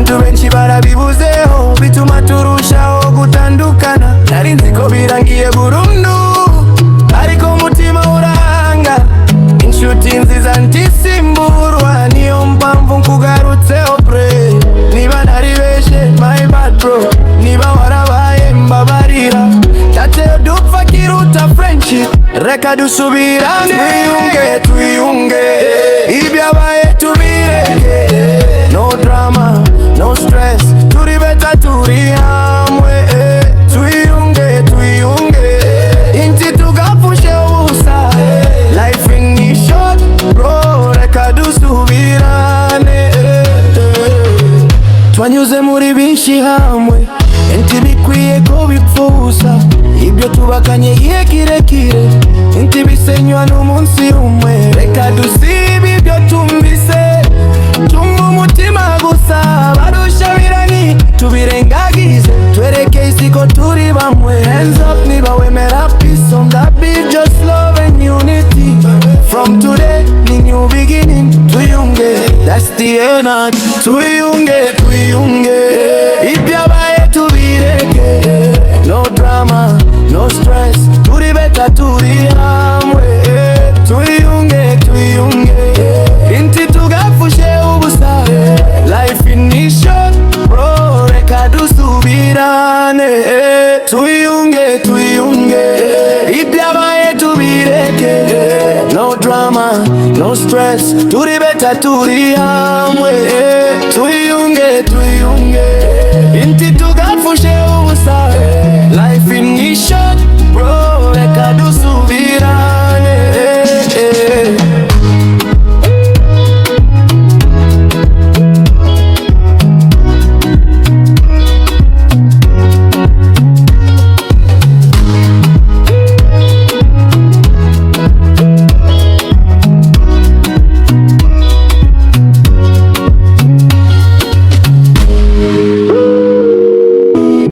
abantu benshi barabibuzeho bituma turushaho gutandukana. Nari nzi ko birangiye burundu ariko umutima uranga. Inshuti nziza ntisimburwa niyo mpamvu nkugarutseho bre. Niba naribeshe my bad bro, niba warabaye mbabarira. Tateo dupfa kiruta friendship, reka dusubirane. Twiyunge, ibyabaye tubireke. No drama, no stress, turi beta turi hamwe. Twiyunge, inti tugapfushe ubusa. Life ni short bro, reka dusubirane. Twanyuze muri binshi hamwe, inti bikwiye ko bipfusa. Ibyo tubakanye igihe kirekire, inti bisenywa n'umunsi umwe. Reka dusibe ibyo tumvise, tumva umutima gusa. Barushabiranye tubirengagize, twereke isi ko turi bamwe. Hands up niba wemera peace on that beat, just love and unity. From today ni new beginning. Twiyunge, that's the energy. Twiyunge, ibyabaye tubireke. No drama, no stress, turi beta turi hamwe. Twiyunge, inti tugapfushe ubusa. Life ni short bro, reka dusubirane. Twiyunge, ibyabaye tubireke. No drama, no stress, turi beta turi hamwe.